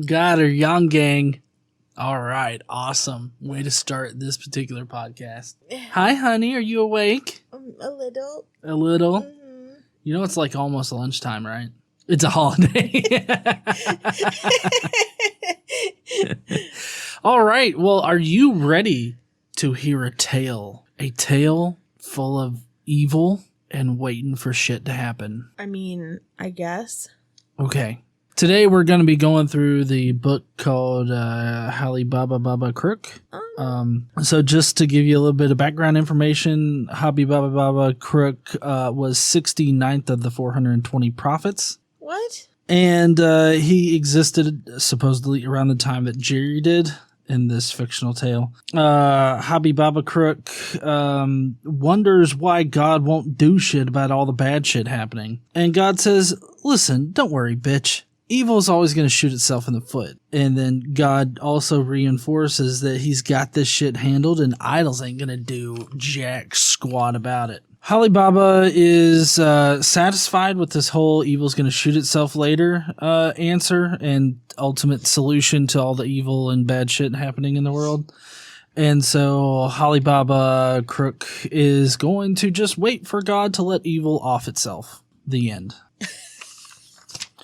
got her, young gang. All right, awesome. Way to start this particular podcast. Hi, honey. Are you awake? A little. A little? Mm-hmm. You know it's like almost lunchtime, right? It's a holiday. All right. Well, are you ready to hear a tale? A tale full of evil and waiting for shit to happen. I mean, I guess. Okay. Today we're going to be going through the book called Habadabakruk. So just to give you a little bit of background information, Habadabakruk was 69th of the 420 prophets. What? And he existed supposedly around the time that Jerry did in this fictional tale. Habadabakruk wonders why God won't do shit about all the bad shit happening. And God says, listen, don't worry, bitch. Evil is always going to shoot itself in the foot. And then God also reinforces that he's got this shit handled and idols ain't going to do jack squat about it. Holly Baba is satisfied with this whole evil's going to shoot itself later answer and ultimate solution to all the evil and bad shit happening in the world. And so Habadabakruk is going to just wait for God to let evil off itself. The end.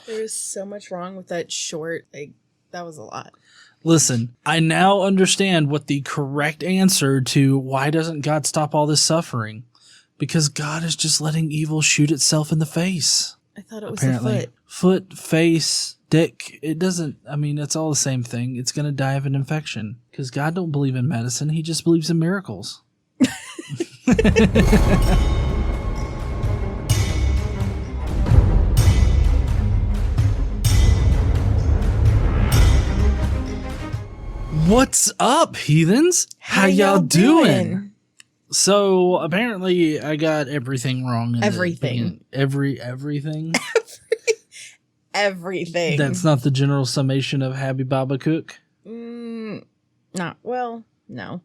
There was so much wrong with that short. Like, that was a lot. Listen, I now understand what the correct answer to why doesn't God stop all this suffering? Because God is just letting evil shoot itself in the face. I thought it was apparently. the foot. Foot, face, dick. It doesn't, I mean, it's all the same thing. It's going to die of an infection. Because God don't believe in medicine. He just believes in miracles. What's up, heathens? How y'all doing? So apparently I got everything wrong. Everything. Everything. Everything. That's not the general summation of Habadabakruk? Not, well, no.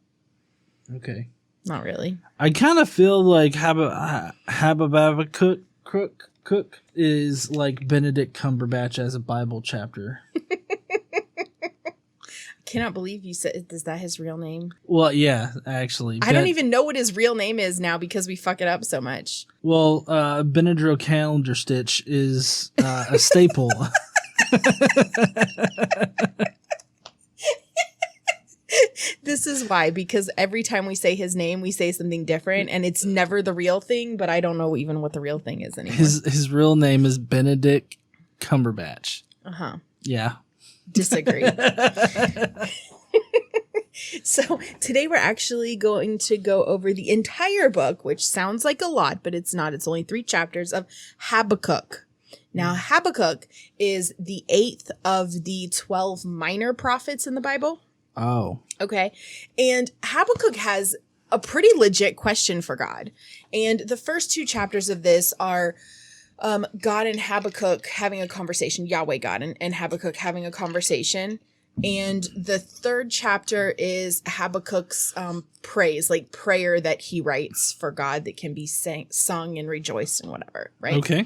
Okay. Not really. I kind of feel like Habadabakruk is like Benedict Cumberbatch as a Bible chapter. Cannot believe you said, is that his real name? Well, yeah, actually. I don't even know what his real name is now because we fuck it up so much. Well, Benadryl calendar stitch is a staple. This is why, because every time we say his name, we say something different, and it's never the real thing, but I don't know even what the real thing is anymore. His real name is Benedict Cumberbatch. Uh-huh. Yeah. Disagree. So today we're actually going to go over the entire book, which sounds like a lot, but it's not. It's only 3 chapters of Habakkuk. Now, Habakkuk is the 8th of the 12 minor prophets in the Bible. Oh. Okay. And Habakkuk has a pretty legit question for God. And the first 2 chapters of this are God and Habakkuk having a conversation, Yahweh God and Habakkuk having a conversation. And the 3rd chapter is Habakkuk's praise, like prayer that he writes for God that can be sung and rejoiced and whatever, right? Okay.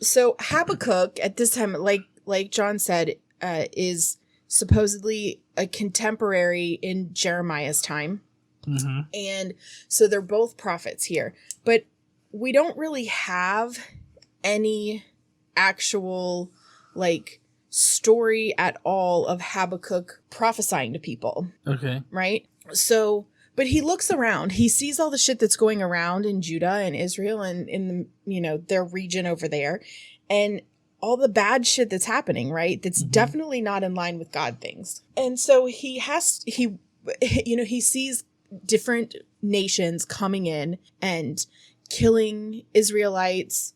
So Habakkuk at this time, like John said, is supposedly a contemporary in Jeremiah's time. Mm-hmm. And so they're both prophets here. But we don't really have any actual, story at all of Habakkuk prophesying to people. Okay. Right? So, but he looks around. He sees all the shit that's going around in Judah and Israel and in the, their region over there. And all the bad shit that's happening, right? That's definitely not in line with God things. And so he sees different nations coming in and killing Israelites,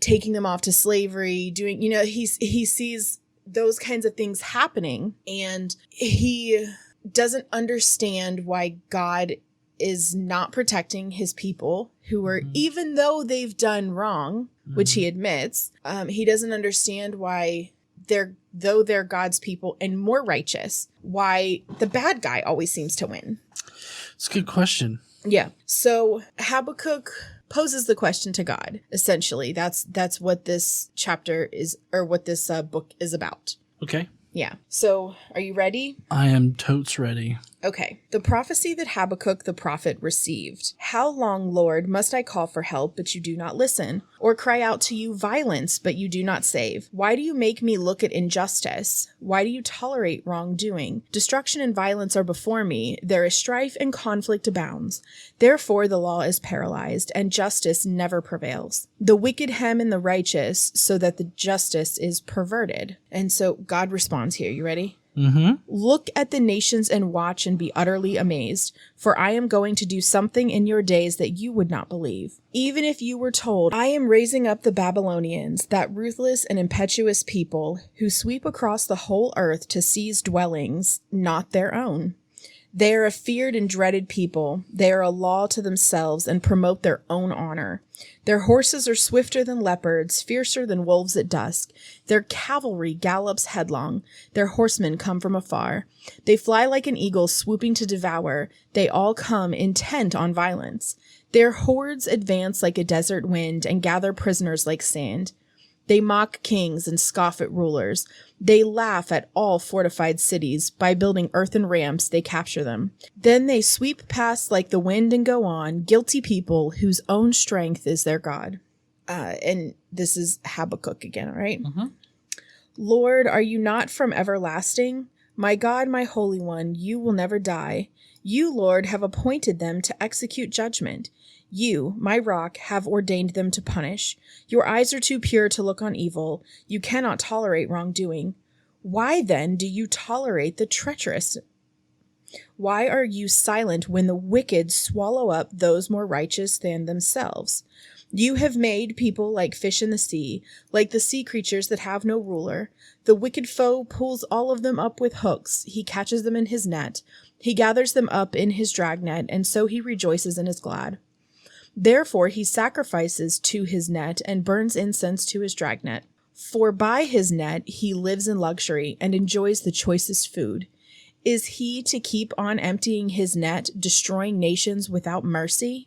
taking them off to slavery, doing, he sees those kinds of things happening, and he doesn't understand why God is not protecting his people who are, even though they've done wrong, which he admits, he doesn't understand why though they're God's people and more righteous, why the bad guy always seems to win. It's a good question. Yeah. So Habakkuk poses the question to God. Essentially, that's what this chapter is, or what this book is about. Okay. Yeah. So, are you ready? I am totes ready. Okay. The prophecy that Habakkuk the prophet received. How long, Lord, must I call for help, but you do not listen? Or cry out to you violence, but you do not save? Why do you make me look at injustice? Why do you tolerate wrongdoing? Destruction and violence are before me. There is strife and conflict abounds. Therefore the law is paralyzed, and justice never prevails. The wicked hem in the righteous, so that the justice is perverted. And so God responds here. You ready? Mm-hmm. Look at the nations and watch and be utterly amazed, for I am going to do something in your days that you would not believe. Even if you were told, I am raising up the Babylonians, that ruthless and impetuous people who sweep across the whole earth to seize dwellings not their own. They are a feared and dreaded people. They are a law to themselves and promote their own honor. Their horses are swifter than leopards, fiercer than wolves at dusk. Their cavalry gallops headlong. Their horsemen come from afar. They fly like an eagle swooping to devour. They all come intent on violence. Their hordes advance like a desert wind and gather prisoners like sand. They mock kings and scoff at rulers. They laugh at all fortified cities. By building earthen ramps, they capture them. Then they sweep past like the wind and go on, guilty people whose own strength is their God. And this is Habakkuk again, all right? Mm-hmm. Lord, are you not from everlasting? My God, my Holy One, you will never die. You, Lord, have appointed them to execute judgment. You, my rock, have ordained them to punish. Your eyes are too pure to look on evil. You cannot tolerate wrongdoing. Why then do you tolerate the treacherous? Why are you silent when the wicked swallow up those more righteous than themselves? You have made people like fish in the sea, like the sea creatures that have no ruler. The wicked foe pulls all of them up with hooks. He catches them in his net. He gathers them up in his dragnet, and so he rejoices and is glad. Therefore he sacrifices to his net and burns incense to his dragnet. For by his net he lives in luxury and enjoys the choicest food. Is he to keep on emptying his net, destroying nations without mercy?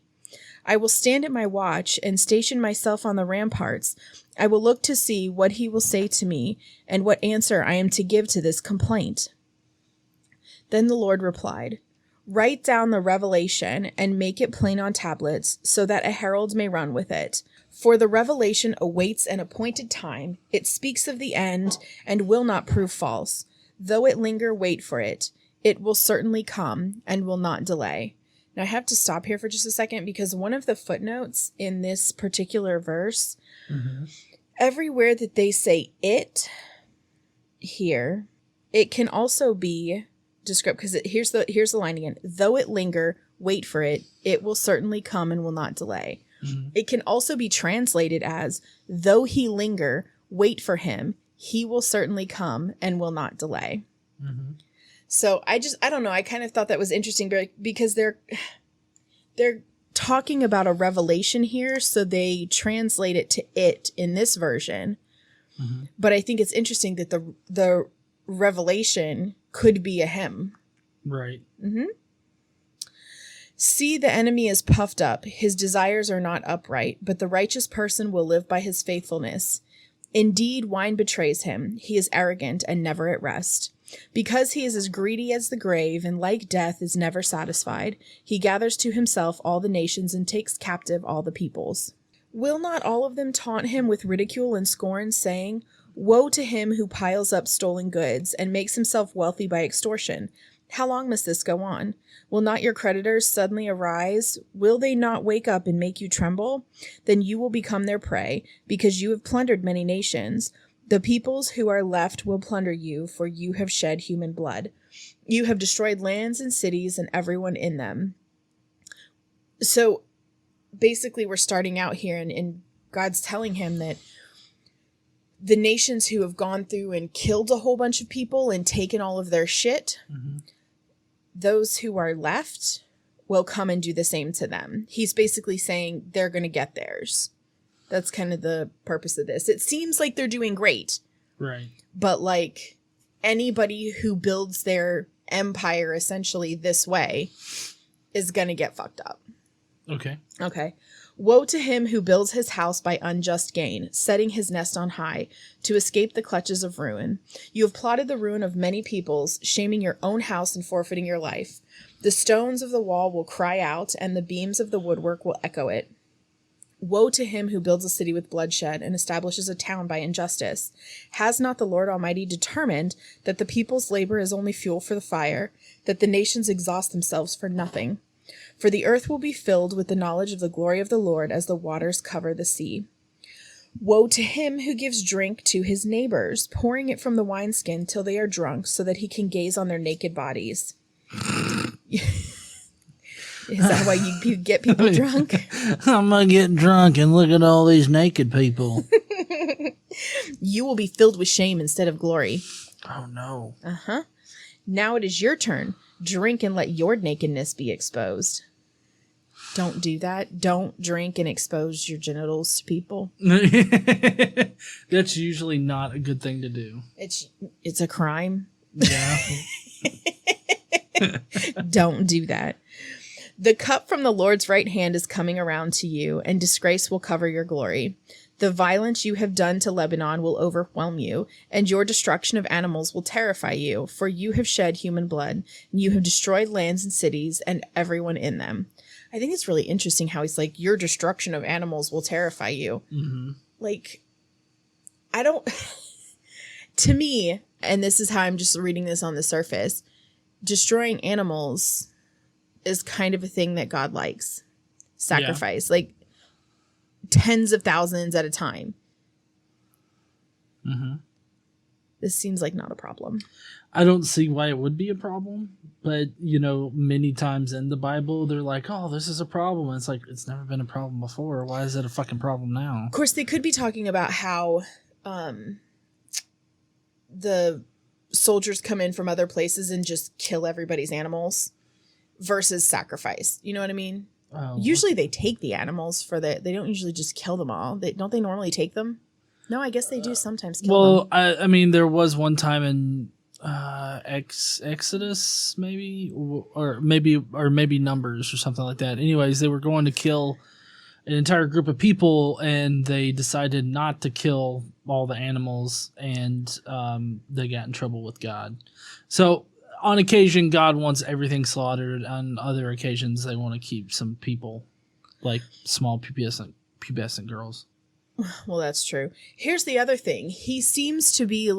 I will stand at my watch and station myself on the ramparts. I will look to see what he will say to me and what answer I am to give to this complaint. Then the Lord replied, Write down the revelation and make it plain on tablets, so that a herald may run with it. For the revelation awaits an appointed time. It speaks of the end and will not prove false. Though it linger, wait for it. It will certainly come and will not delay. Now I have to stop here for just a second because one of the footnotes in this particular verse, everywhere that they say it here, it can also be descript, because here's the line again. Though it linger, wait for it. It will certainly come and will not delay. Mm-hmm. It can also be translated as, though he linger, wait for him. He will certainly come and will not delay. Mm-hmm. So I don't know. I kind of thought that was interesting because they're talking about a revelation here. So they translate it to it in this version. Mm-hmm. But I think it's interesting that the revelation could be a him. Right. Mm-hmm. See, the enemy is puffed up. His desires are not upright, but the righteous person will live by his faithfulness. Indeed, wine betrays him. He is arrogant and never at rest. Because he is as greedy as the grave and like death is never satisfied, he gathers to himself all the nations and takes captive all the peoples. Will not all of them taunt him with ridicule and scorn, saying, Woe to him who piles up stolen goods and makes himself wealthy by extortion. How long must this go on? Will not your creditors suddenly arise? Will they not wake up and make you tremble? Then you will become their prey, because you have plundered many nations. The peoples who are left will plunder you, for you have shed human blood. You have destroyed lands and cities and everyone in them. So basically we're starting out here and God's telling him that the nations who have gone through and killed a whole bunch of people and taken all of their shit, those who are left will come and do the same to them. He's basically saying they're going to get theirs. That's kind of the purpose of this. It seems like they're doing great. Right. But like anybody who builds their empire essentially this way is going to get fucked up. Okay. Okay. Woe to him who builds his house by unjust gain, setting his nest on high, to escape the clutches of ruin. You have plotted the ruin of many peoples, shaming your own house and forfeiting your life. The stones of the wall will cry out, and the beams of the woodwork will echo it. Woe to him who builds a city with bloodshed and establishes a town by injustice. Has not the Lord Almighty determined that the people's labor is only fuel for the fire, that the nations exhaust themselves for nothing? For the earth will be filled with the knowledge of the glory of the Lord as the waters cover the sea. Woe to him who gives drink to his neighbors, pouring it from the wineskin till they are drunk, so that he can gaze on their naked bodies. Is that why you get people drunk? I'm going to get drunk and look at all these naked people. You will be filled with shame instead of glory. Oh, no. Uh-huh. Now it is your turn. Drink and let your nakedness be exposed. Don't do that. Don't drink and expose your genitals to people. That's usually not a good thing to do. It's a crime. Yeah. Don't do that. The cup from the Lord's right hand is coming around to you, and disgrace will cover your glory. The violence you have done to Lebanon will overwhelm you, and your destruction of animals will terrify you, for you have shed human blood, and you have destroyed lands and cities and everyone in them. I think it's really interesting how he's like, your destruction of animals will terrify you. Mm-hmm. Like, I don't... To me, and this is how I'm just reading this on the surface, destroying animals is kind of a thing that God likes. Sacrifice. Yeah. Like, tens of thousands at a time. Mm-hmm. This seems like not a problem. I don't see why it would be a problem, but, many times in the Bible, they're like, oh, this is a problem. And it's like, it's never been a problem before. Why is it a fucking problem now? Of course, they could be talking about how the soldiers come in from other places and just kill everybody's animals versus sacrifice. You know what I mean? Oh, usually they take the animals they don't usually just kill them all. Don't they normally take them? No, I guess they do sometimes kill them. I mean, there was one time in Exodus, maybe, or maybe Numbers or something like that. Anyways, they were going to kill an entire group of people, and they decided not to kill all the animals, and they got in trouble with God. So on occasion, God wants everything slaughtered. On other occasions, they want to keep some people, like small pubescent girls. Well, that's true. Here's the other thing. He seems to be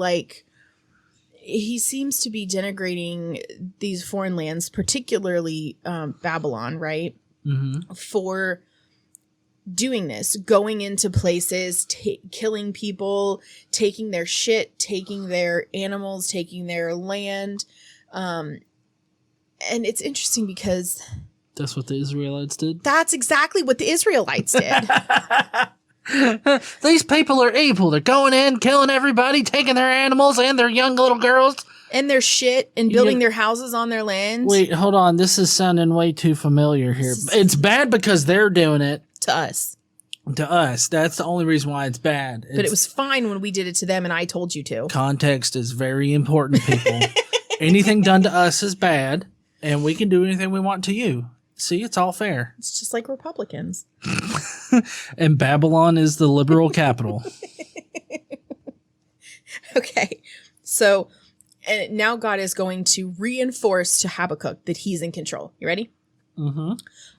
denigrating these foreign lands, particularly Babylon, right? Mm-hmm. For doing this, going into places, killing people, taking their shit, taking their animals, taking their land. And it's interesting because... That's what the Israelites did? That's exactly what the Israelites did. These people are evil. They're going in, killing everybody, taking their animals and their young little girls. And their shit, and building their houses on their land. Wait, hold on. This is sounding way too familiar here. It's bad because they're doing it. To us. To us. That's the only reason why it's bad. But it was fine when we did it to them and I told you to. Context is very important, people. Anything done to us is bad, and we can do anything we want to you. See, it's all fair. It's just like Republicans. And Babylon is the liberal capital. Okay. So, and now God is going to reinforce to Habakkuk that he's in control. You ready? Mm-hmm.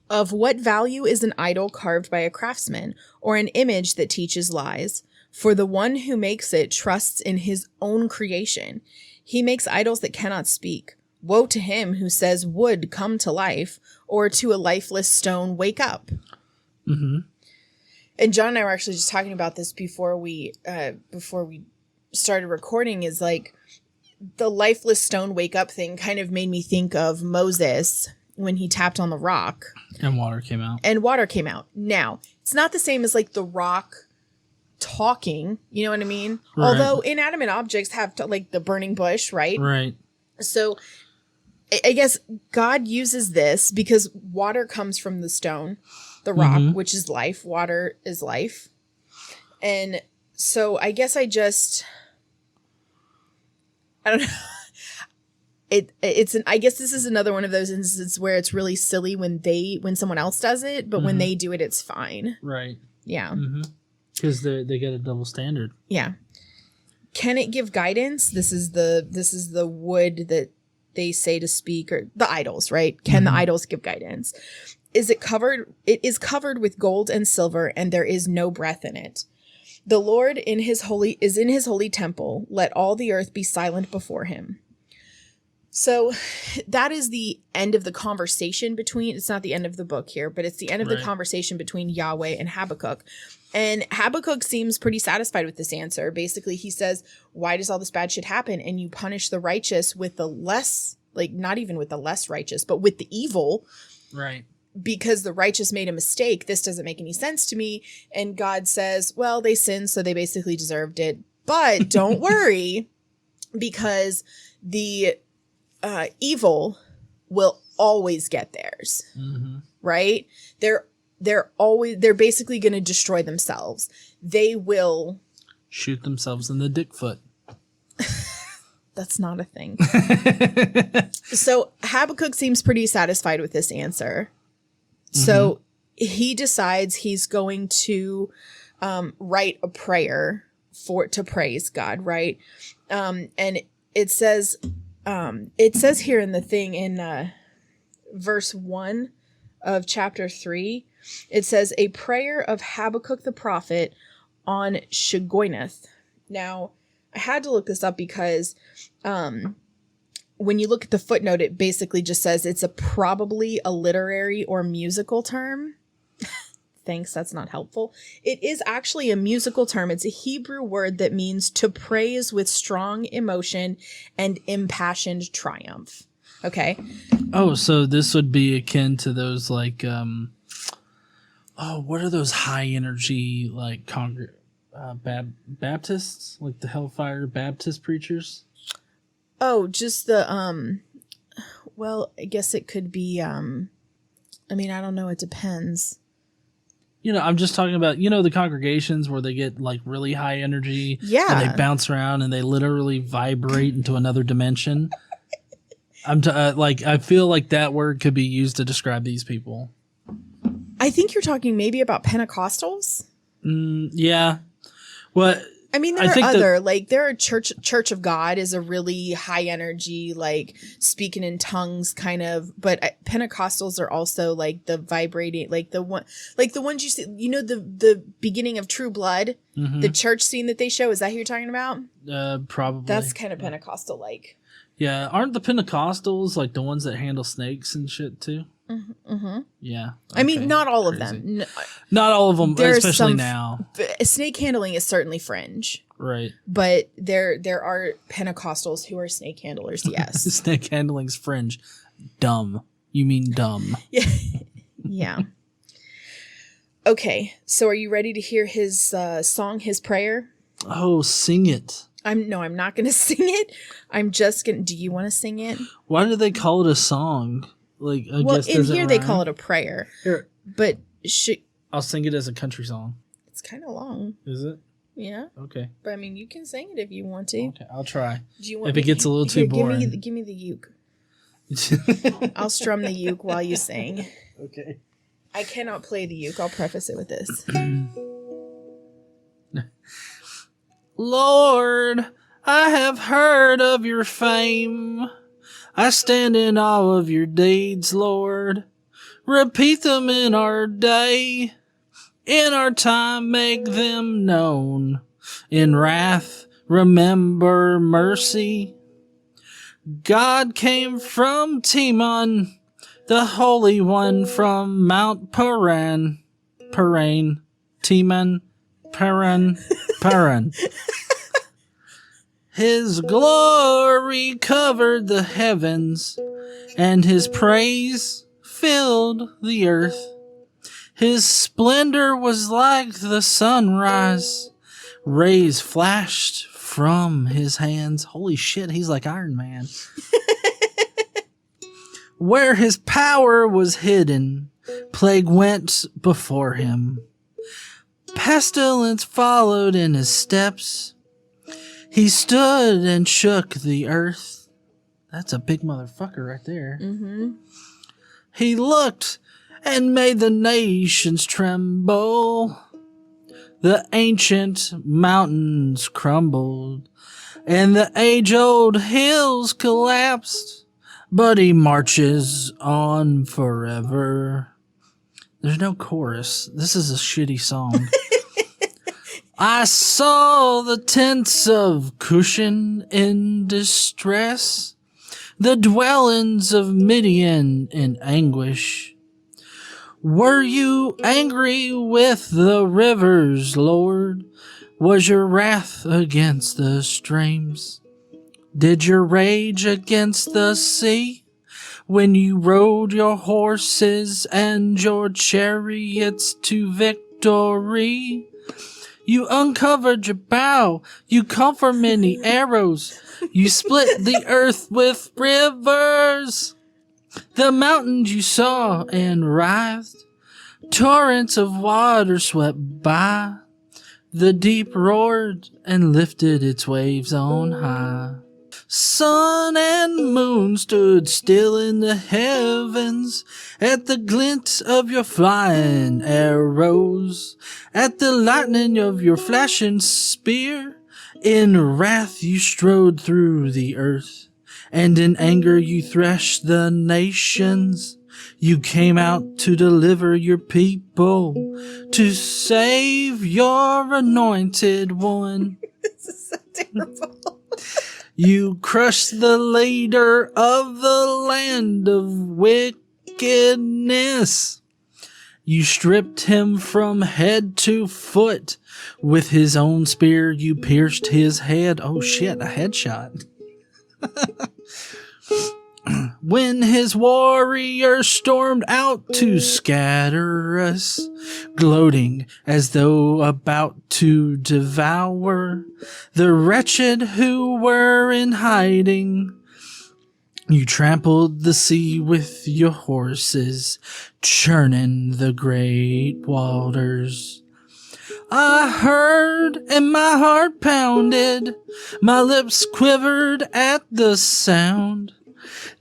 Of what value is an idol carved by a craftsman, or an image that teaches lies? For the one who makes it trusts in his own creation. He makes idols that cannot speak. Woe to him who says, wood, come to life, or to a lifeless stone, wake up. Mm-hmm. And John and I were actually just talking about this before we started recording, is like the lifeless stone wake up thing kind of made me think of Moses when he tapped on the rock. And water came out. Now, it's not the same as like the rock talking, you know what I mean? Right. Although inanimate objects have like the burning bush, right? Right. So I guess God uses this because water comes from the stone, the rock, mm-hmm. which is life. Water is life. And so I guess I don't know. I guess this is another one of those instances where it's really silly when someone else does it, but when they do it, it's fine. Right. Yeah. Because they get a double standard. Yeah. Can it give guidance? This is the wood that they say to speak, or the idols, right? Can the idols give guidance? It is covered with gold and silver, and there is no breath in it. The Lord is in his holy temple. Let all the earth be silent before him. So that is the end of the conversation it's not the end of the book here, but it's the end of the conversation between Yahweh and Habakkuk. And Habakkuk seems pretty satisfied with this answer. Basically, he says, why does all this bad shit happen? And you punish the righteous with the less, like not even with the less righteous, but with the evil. Right. Because the righteous made a mistake. This doesn't make any sense to me. And God says, well, they sinned, so they basically deserved it. But don't worry, because the evil will always get theirs. Right? They're basically going to destroy themselves. They will shoot themselves in the dick foot. That's not a thing. So Habakkuk seems pretty satisfied with this answer. So he decides he's going to write a prayer to praise God, right? And it says here in the thing in verse 1 of chapter 3, it says a prayer of Habakkuk the prophet on Shigionoth. Now, I had to look this up because when you look at the footnote, it basically just says it's probably a literary or musical term. Thanks, that's not helpful. It is actually a musical term. It's a Hebrew word that means to praise with strong emotion and impassioned triumph. Okay. Oh, so this would be akin to those like, what are those high energy like Baptists, like the Hellfire Baptist preachers? Oh, just the well, I guess it could be I mean, I don't know, it depends. I'm just talking about, the congregations where they get like really high energy. Yeah. And they bounce around and they literally vibrate into another dimension. I feel like that word could be used to describe these people. I think you're talking maybe about Pentecostals. Yeah. Well, I mean, there are Church of God is a really high energy, like speaking in tongues kind of, but Pentecostals are also like the vibrating, like the ones you see, the beginning of True Blood, the church scene that they show. Is that who you're talking about? Probably. That's kind of Pentecostal like. Yeah. Aren't the Pentecostals like the ones that handle snakes and shit too? Yeah. Okay. I mean, not all of them. Not all of them, especially now. Snake handling is certainly fringe. Right. But there are Pentecostals who are snake handlers, yes. Snake handling's fringe. Dumb. You mean dumb. Yeah. Yeah. Okay, so are you ready to hear his song, his prayer? Oh, sing it. I'm not going to sing it. I'm just going to... Do you want to sing it? Why do they call it a song? Like, I guess in here they call it a prayer. Here. But I'll sing it as a country song. It's kind of long. Is it? Yeah. Okay. But I mean, you can sing it if you want to. Okay, I'll try. Do you want if it gets a little too boring. Give me the uke. I'll strum the uke while you sing. Okay. I cannot play the uke. I'll preface it with this. Lord, I have heard of your fame. I stand in awe of your deeds, Lord. Repeat them in our day. In our time, make them known. In wrath, remember mercy. God came from Teman, the Holy One from Mount Paran. Teman, Paran. His glory covered the heavens, and his praise filled the earth. His splendor was like the sunrise. Rays flashed from his hands. Holy shit, he's like Iron Man. Where his power was hidden, plague went before him. Pestilence followed in his steps. He stood and shook the earth. That's a big motherfucker right there. Mm-hmm. He looked and made the nations tremble. The ancient mountains crumbled, and the age-old hills collapsed. But he marches on forever. There's no chorus. This is a shitty song. I saw the tents of Cushan in distress, the dwellings of Midian in anguish. Were you angry with the rivers, Lord? Was your wrath against the streams? Did you rage against the sea when you rode your horses and your chariots to victory? You uncovered your bow, you called for many arrows, you split the earth with rivers. The mountains you saw and writhed, torrents of water swept by. The deep roared and lifted its waves on high. Sun and moon stood still in the heavens at the glint of your flying arrows, at the lightning of your flashing spear. In wrath you strode through the earth, and in anger you thrashed the nations. You came out to deliver your people, to save your anointed one. This is so terrible. You crushed the leader of the land of wickedness. You stripped him from head to foot. With his own spear you pierced his head. Oh shit, a headshot. When his warriors stormed out to scatter us, gloating as though about to devour the wretched who were in hiding, you trampled the sea with your horses, churning the great waters. I heard and my heart pounded, my lips quivered at the sound.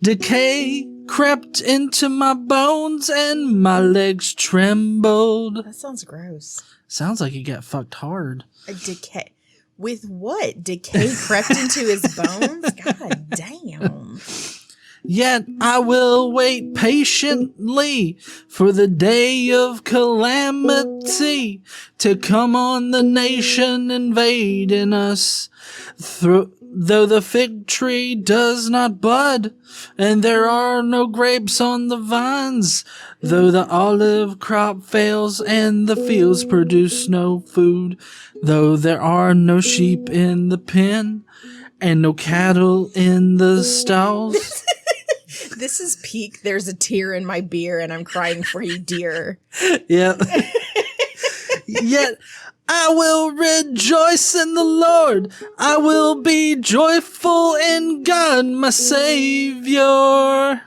Decay crept into my bones and my legs trembled. That sounds gross. Sounds like he got fucked hard. A decay. With what? Decay crept into his bones? God damn. Yet I will wait patiently for the day of calamity to come on the nation invading us. Though the fig tree does not bud, and there are no grapes on the vines, though the olive crop fails and the fields produce no food, though there are no sheep in the pen and no cattle in the stalls. This is peak. There's a tear in my beer and I'm crying for you, dear. Yeah. Yet I will rejoice in the Lord. I will be joyful in God, my Savior.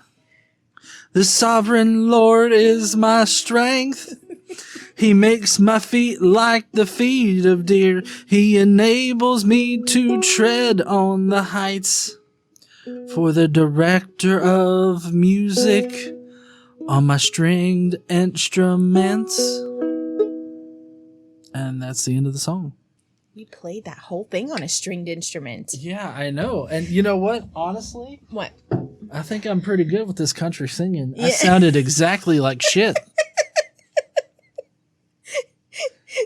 The sovereign Lord is my strength. He makes my feet like the feet of deer. He enables me to tread on the heights. For the director of music on my stringed instruments. And that's the end of the song. We played that whole thing on a stringed instrument. Yeah, I know. And you know what? Honestly, What? I think I'm pretty good with this country singing. I Yeah. sounded exactly like shit.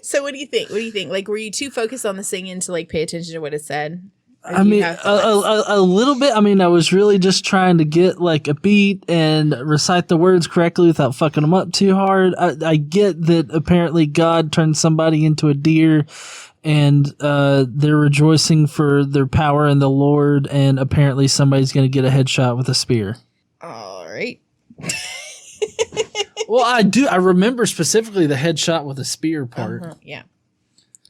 So what do you think? What do you think? Like, were you too focused on the singing to like pay attention to what it said? Or I do you mean, have thoughts? a little bit. I mean, I was really just trying to get like a beat and recite the words correctly without fucking them up too hard. I get that apparently God turned somebody into a deer and they're rejoicing for their power in the Lord, and apparently somebody's going to get a headshot with a spear. All right. Well, I remember specifically the headshot with a spear part. Yeah.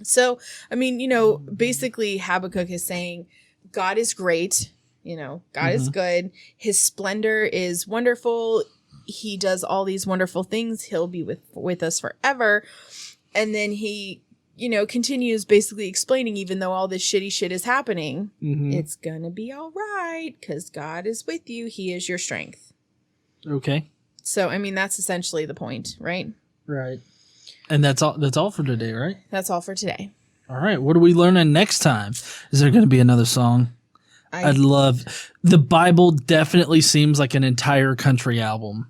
So, I mean, you know, basically Habakkuk is saying God is great. You know, God is good. His splendor is wonderful. He does all these wonderful things. He'll be with us forever. And then he continues basically explaining, even though all this shitty shit is happening, Mm-hmm. it's going to be all right because God is with you. He is your strength. Okay. So, I mean, that's essentially the point, right? Right. And that's all for today, right? That's all for today. All right. What are we learning next time? Is there going to be another song? I'd love. The Bible definitely seems like an entire country album.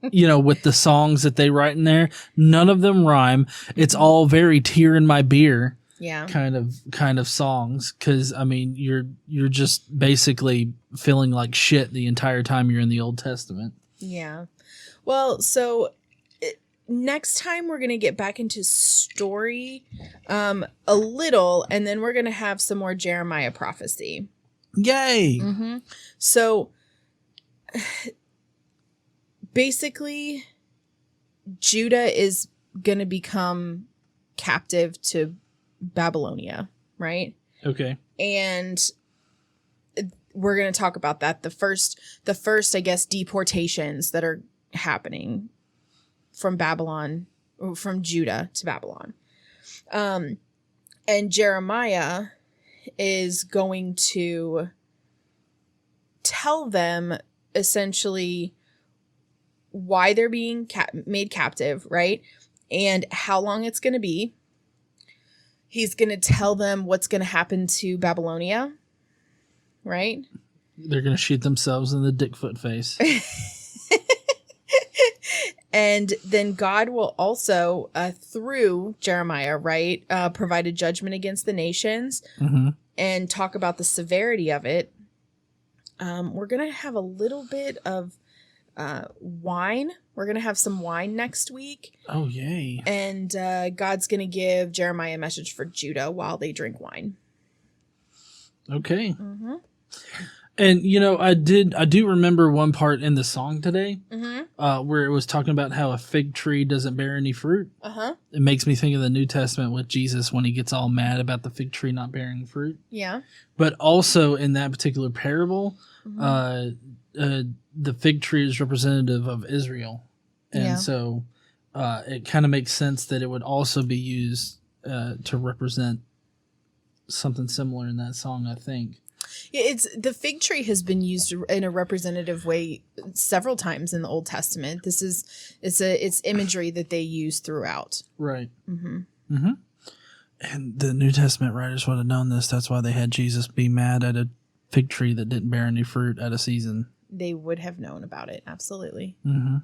With the songs that they write in there, none of them rhyme. It's all very tear in my beer. Yeah. Kind of songs. Cause I mean, you're just basically feeling like shit the entire time you're in the Old Testament. Yeah. Well, so next time we're going to get back into story, a little, and then we're going to have some more Jeremiah prophecy. Yay. Mm-hmm. So basically, Judah is going to become captive to Babylonia, right? Okay. And we're going to talk about that. The first, I guess, deportations that are happening from Babylon, or from Judah to Babylon. And Jeremiah is going to tell them essentially why they're being made captive, right? And how long it's going to be. He's going to tell them what's going to happen to Babylonia, right? They're going to shoot themselves in the dickfoot face. And then God will also, through Jeremiah, right, provide a judgment against the nations, Mm-hmm. and talk about the severity of it. We're going to have a little bit of wine. We're going to have some wine next week. Oh, yay. And God's going to give Jeremiah a message for Judah while they drink wine. Okay. Mm-hmm. And, I do remember one part in the song today, where it was talking about how a fig tree doesn't bear any fruit. Uh-huh. It makes me think of the New Testament with Jesus when he gets all mad about the fig tree not bearing fruit. Yeah. But also in that particular parable, the fig tree is representative of Israel. And so it kind of makes sense that it would also be used to represent something similar in that song, I think. Yeah, the fig tree has been used in a representative way several times in the Old Testament. It's imagery that they use throughout. Right. Mm-hmm. Mm-hmm. And the New Testament writers would have known this. That's why they had Jesus be mad at a fig tree that didn't bear any fruit at a season. They would have known about it. Absolutely. Mm-hmm.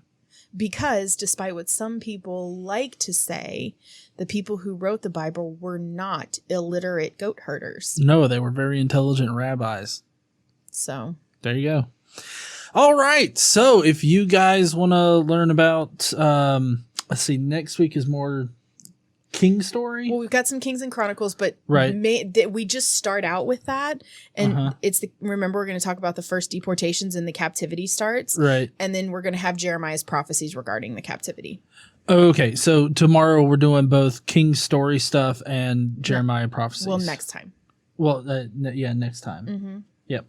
Because despite what some people like to say, the people who wrote the Bible were not illiterate goat herders. No, they were very intelligent rabbis. So there you go. All right. So if you guys want to learn about, let's see, next week is more King story. Well, we've got some Kings and Chronicles, but we just start out with that, and remember we're going to talk about the first deportations and the captivity starts, right? And then we're going to have Jeremiah's prophecies regarding the captivity. Okay, so tomorrow we're doing both King story stuff and Jeremiah prophecies. Well, next time. Well, next time. Mm-hmm. Yep.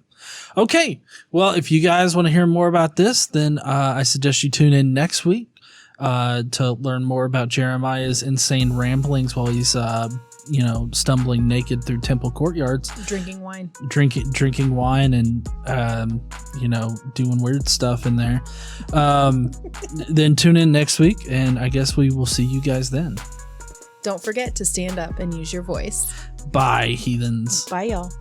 Okay. Well, if you guys want to hear more about this, then I suggest you tune in next week. To learn more about Jeremiah's insane ramblings while he's, stumbling naked through temple courtyards, drinking wine, and doing weird stuff in there. Then tune in next week, and I guess we will see you guys then. Don't forget to stand up and use your voice. Bye, heathens. Bye, y'all.